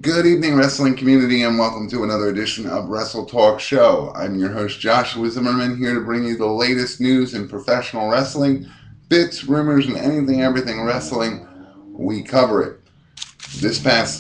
Good evening, wrestling community, and welcome to another edition of Wrestle Talk Show. I'm your host, Joshua Zimmerman, here to bring you the latest news in professional wrestling, bits, rumors, and everything wrestling. We cover it.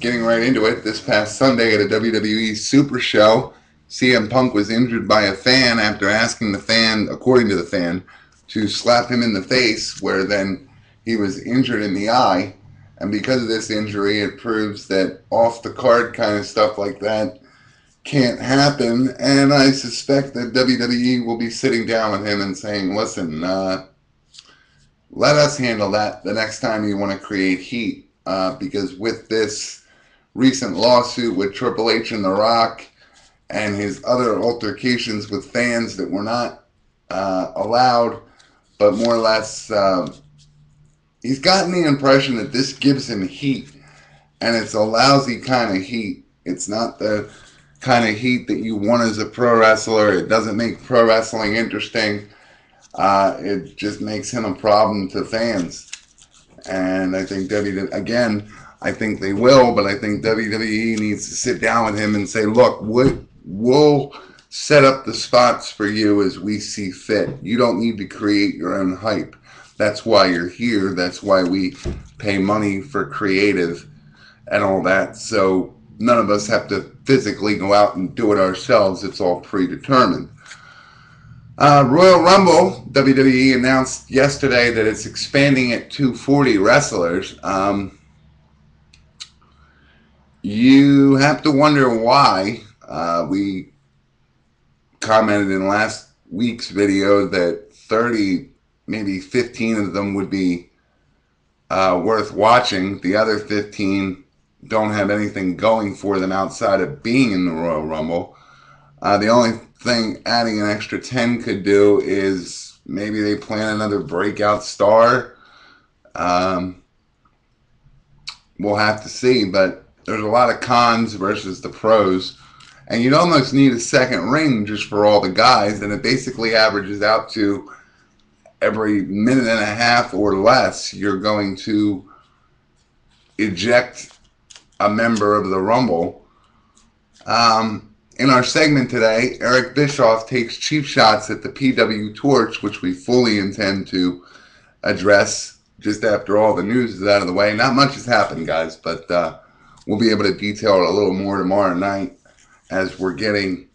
Getting right into it, this past Sunday at a WWE Super Show, CM Punk was injured by a fan after asking the fan, according to the fan, to slap him in the face, where then he was injured in the eye. And because of this injury, it proves that off the card kind of stuff like that can't happen. And I suspect that WWE will be sitting down with him and saying, listen, let us handle that the next time you want to create heat. Because with this recent lawsuit with Triple H and The Rock and his other altercations with fans that were not allowed, but more or less... he's gotten the impression that this gives him heat, and it's a lousy kind of heat. It's not the kind of heat that you want as a pro wrestler. It doesn't make pro wrestling interesting. It just makes him a problem to fans. And I think I think they will, but I think WWE needs to sit down with him and say, look, we'll set up the spots for you as we see fit. You don't need to create your own hype. That's why you're here. That's why we pay money for creative and all that. So none of us have to physically go out and do it ourselves. It's all predetermined. Royal Rumble, WWE announced yesterday that it's expanding at 240 wrestlers. You have to wonder why. We commented in last week's video that 30... maybe 15 of them would be worth watching. The other 15 don't have anything going for them outside of being in the Royal Rumble. The only thing adding an extra 10 could do is maybe they plan another breakout star. We'll have to see, but there's a lot of cons versus the pros. And you'd almost need a second ring just for all the guys, and it basically averages out to every minute and a half or less, you're going to eject a member of the Rumble. In our segment today, Eric Bishoff takes cheap shots at the PW Torch, which we fully intend to address just after all the news is out of the way. Not much has happened, guys, but we'll be able to detail it a little more tomorrow night as we're getting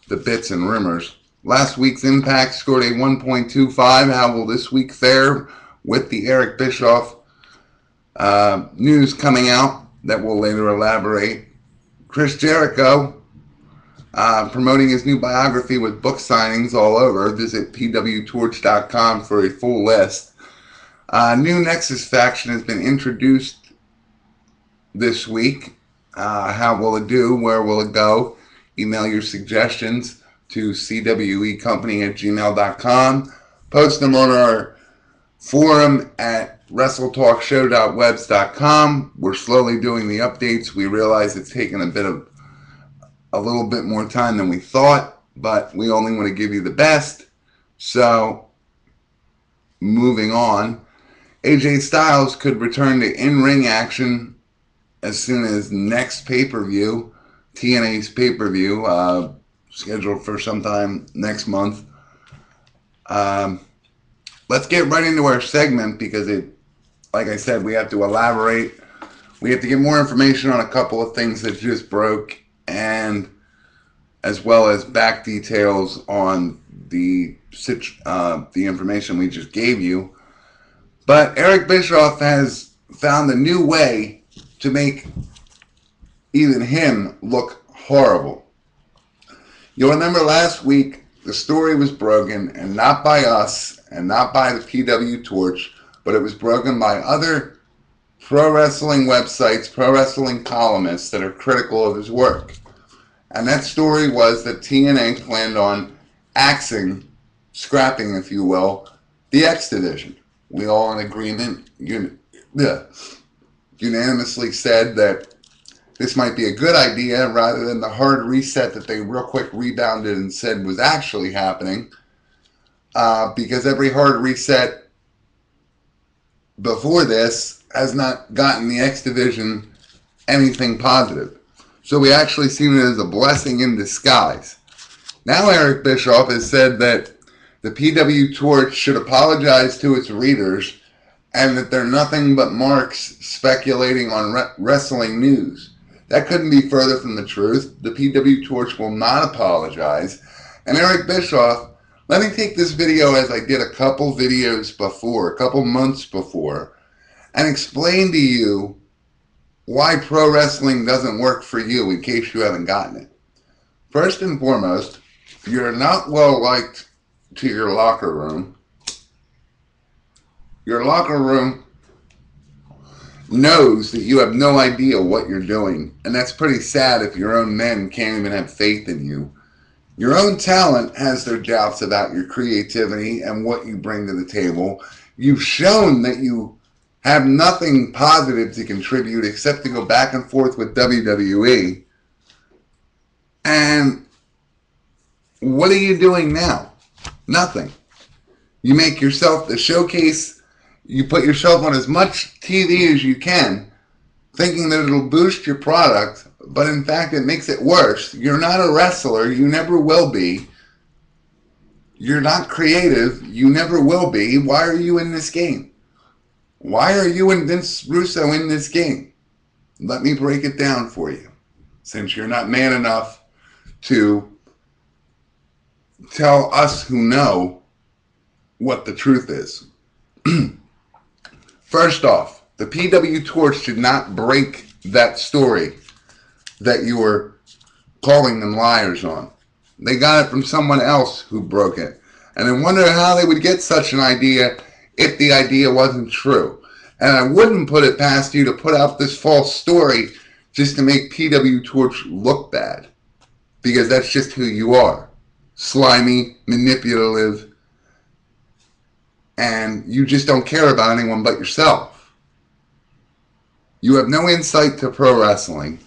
the bits and rumors. Last week's Impact scored a 1.25. How will this week fare with the Eric Bischoff news coming out that we'll later elaborate? Chris Jericho promoting his new biography with book signings all over. Visit pwtorch.com for a full list. New Nexus faction has been introduced this week. How will it do? Where will it go? Email your suggestions to cwecompany@gmail.com. Post them on our forum at WrestleTalkShow.webs.com. We're slowly doing the updates. We realize it's taken a little bit more time than we thought, but we only want to give you the best. So, moving on. AJ Styles could return to in-ring action as soon as next pay-per-view, TNA's pay-per-view, scheduled for sometime next month. Let's get right into our segment because like I said, we have to elaborate. We have to get more information on a couple of things that just broke, and as well as back details on the information we just gave you. But Eric Bischoff has found a new way to make even him look horrible. You'll remember last week the story was broken, and not by us and not by the PW Torch, but it was broken by other pro wrestling websites, pro wrestling columnists that are critical of his work. And that story was that TNA planned on scrapping, if you will, the X Division. We all in agreement, unanimously said that this might be a good idea rather than the hard reset that they real quick rebounded and said was actually happening. Because every hard reset before this has not gotten the X Division anything positive. So we actually seen it as a blessing in disguise. Now Eric Bishoff has said that the PW Torch should apologize to its readers and that they're nothing but marks speculating on wrestling news. That couldn't be further from the truth. The PW Torch will not apologize. And Eric Bischoff, let me take this video as I did a couple videos before, a couple months before, and explain to you why pro wrestling doesn't work for you in case you haven't gotten it. First and foremost, you're not well liked to your locker room. Your locker room knows that you have no idea what you're doing, and that's pretty sad if your own men can't even have faith in you. Your own talent has their doubts about your creativity and what you bring to the table. You've shown that you have nothing positive to contribute except to go back and forth with WWE. And what are you doing now? Nothing. You make yourself the showcase. You put yourself on as much TV as you can, thinking that it'll boost your product, but in fact it makes it worse. You're not a wrestler. You never will be. You're not creative. You never will be. Why are you in this game? Why are you and Vince Russo in this game? Let me break it down for you, since you're not man enough to tell us who know what the truth is. First off, the PW Torch did not break that story that you were calling them liars on. They got it from someone else who broke it. And I wonder how they would get such an idea if the idea wasn't true. And I wouldn't put it past you to put out this false story just to make PW Torch look bad. Because that's just who you are. Slimy, manipulative, and you just don't care about anyone but yourself. You have no insight to pro wrestling.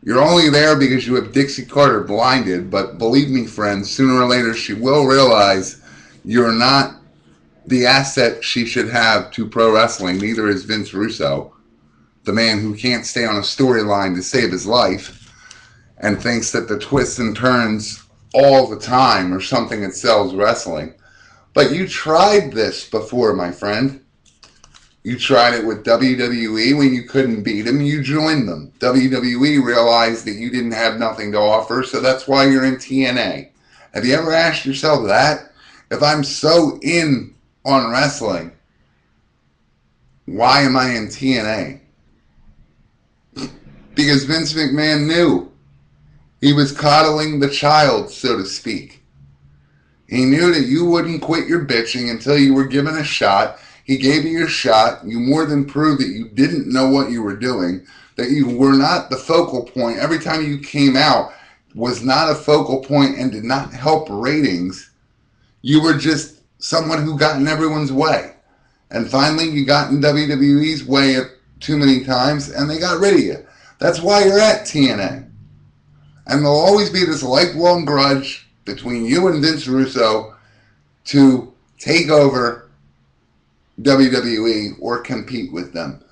You're only there because you have Dixie Carter blinded, but believe me, friends, sooner or later she will realize you're not the asset she should have to pro wrestling. Neither is Vince Russo, the man who can't stay on a storyline to save his life and thinks that the twists and turns all the time are something that sells wrestling. But you tried this before, my friend. You tried it with WWE when you couldn't beat them. You joined them. WWE realized that you didn't have nothing to offer, so that's why you're in TNA. Have you ever asked yourself that? If I'm so in on wrestling, why am I in TNA? Because Vince McMahon knew. He was coddling the child, so to speak. He knew that you wouldn't quit your bitching until you were given a shot. He gave you your shot. You more than proved that you didn't know what you were doing, that you were not the focal point. Every time you came out was not a focal point and did not help ratings. You were just someone who got in everyone's way. And finally, you got in WWE's way too many times, and they got rid of you. That's why you're at TNA. And there'll always be this lifelong grudge between you and Vince Russo to take over WWE or compete with them.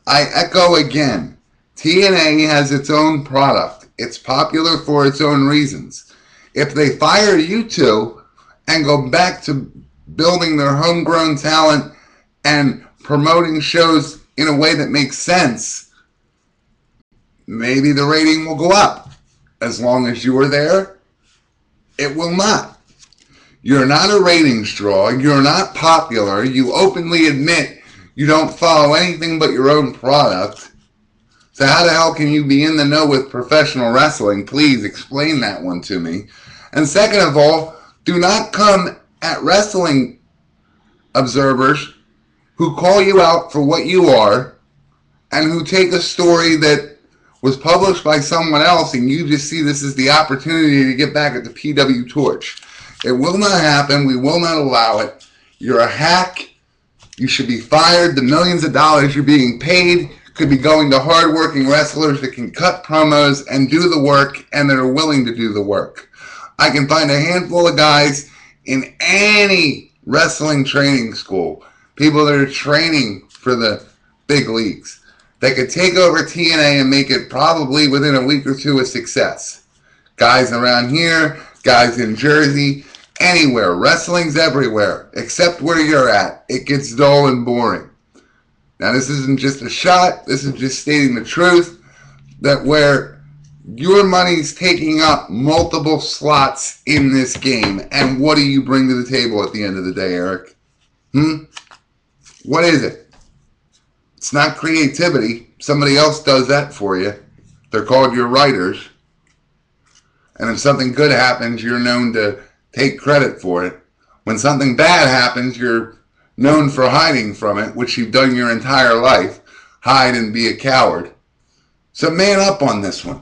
I echo again, TNA has its own product. It's popular for its own reasons. If they fire you two and go back to building their homegrown talent and promoting shows in a way that makes sense, maybe the rating will go up. As long as you are there, it will not. You're not a ratings draw. You're not popular. You openly admit you don't follow anything but your own product. So how the hell can you be in the know with professional wrestling? Please explain that one to me. And second of all, do not come at wrestling observers who call you out for what you are and who take a story that was published by someone else and you just see this as the opportunity to get back at the PW Torch. It will not happen. We will not allow it. You're a hack. You should be fired. The millions of dollars you're being paid could be going to hardworking wrestlers that can cut promos and do the work and that are willing to do the work. I can find a handful of guys in any wrestling training school, people that are training for the big leagues, that could take over TNA and make it probably within a week or two a success. Guys around here, guys in Jersey, anywhere. Wrestling's everywhere, except where you're at. It gets dull and boring. Now, this isn't just a shot. This is just stating the truth that where your money's taking up multiple slots in this game, and what do you bring to the table at the end of the day, Eric? What is it? It's not creativity. Somebody else does that for you. They're called your writers. And if something good happens, you're known to take credit for it. When something bad happens, you're known for hiding from it, which you've done your entire life. Hide and be a coward. So man up on this one.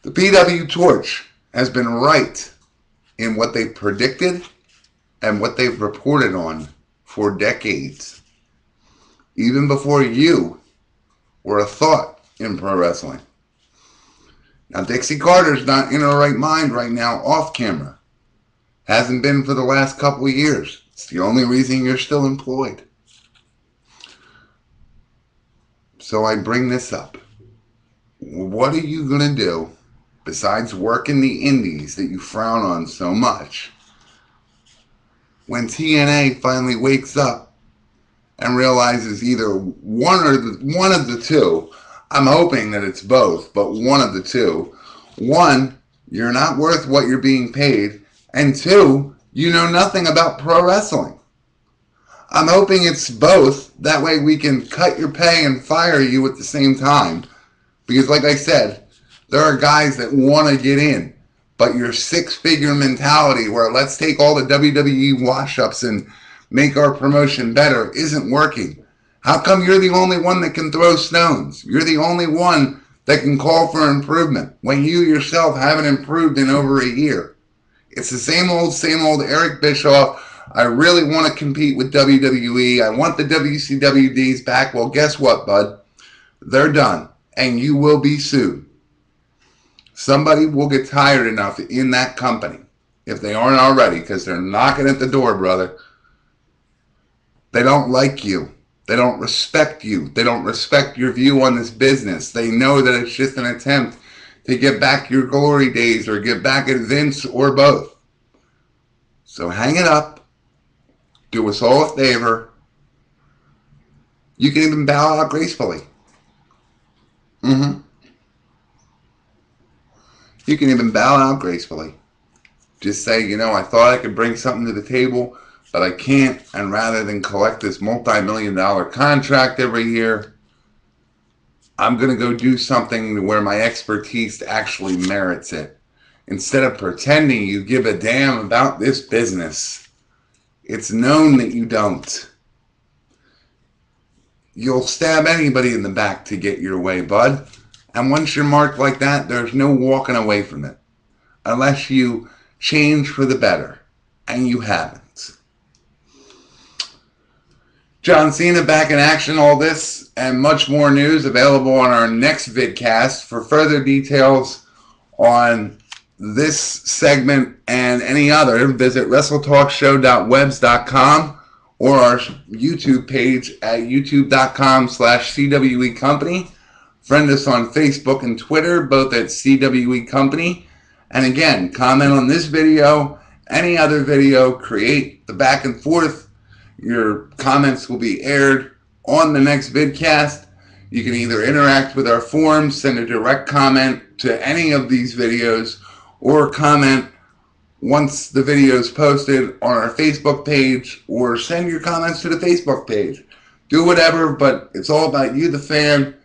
The PW Torch has been right in what they predicted and what they've reported on for decades. Even before you were a thought in pro wrestling. Now, Dixie Carter's not in her right mind right now off camera. Hasn't been for the last couple of years. It's the only reason you're still employed. So I bring this up. What are you going to do besides working the indies that you frown on so much when TNA finally wakes up and realizes either one of the two? I'm hoping that it's both, but one of the two. One, you're not worth what you're being paid. And two, you know nothing about pro wrestling. I'm hoping it's both. That way we can cut your pay and fire you at the same time. Because like I said, there are guys that want to get in. But your six-figure mentality where let's take all the WWE wash-ups and make our promotion better isn't working. How come you're the only one that can throw stones? You're the only one that can call for improvement when you yourself haven't improved in over a year. It's the same old Eric Bishoff. I really want to compete with WWE. I want the WCWDs back. Well, guess what, bud? They're done, and you will be sued. Somebody will get tired enough in that company, if they aren't already, because they're knocking at the door, brother. They don't like you. They don't respect you. They don't respect your view on this business. They know that it's just an attempt to get back your glory days or get back at Vince or both. So hang it up. Do us all a favor. You can even bow out gracefully. You can even bow out gracefully. Just say, you know, I thought I could bring something to the table, but I can't, and rather than collect this multi-million-dollar contract every year, I'm going to go do something where my expertise actually merits it. Instead of pretending you give a damn about this business, it's known that you don't. You'll stab anybody in the back to get your way, bud. And once you're marked like that, there's no walking away from it. Unless you change for the better. And you haven't. John Cena back in action, all this and much more news available on our next vidcast. For further details on this segment and any other, visit WrestleTalkShow.webs.com or our YouTube page at youtube.com/CWE Company. Friend us on Facebook and Twitter, both at CWE Company. And again, comment on this video, any other video, create the back and forth. Your comments will be aired on the next vidcast. You can either interact with our forums, send a direct comment to any of these videos, or comment once the video is posted on our Facebook page, or send your comments to the Facebook page. Do whatever, but it's all about you, the fan.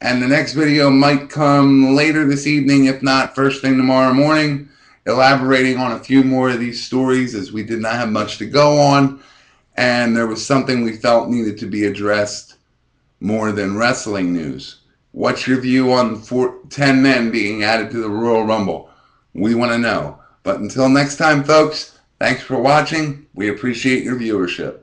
And the next video might come later this evening, if not first thing tomorrow morning, elaborating on a few more of these stories, as we did not have much to go on. And there was something we felt needed to be addressed more than wrestling news. What's your view on 10 men being added to the Royal Rumble? We want to know. But until next time, folks, thanks for watching. We appreciate your viewership.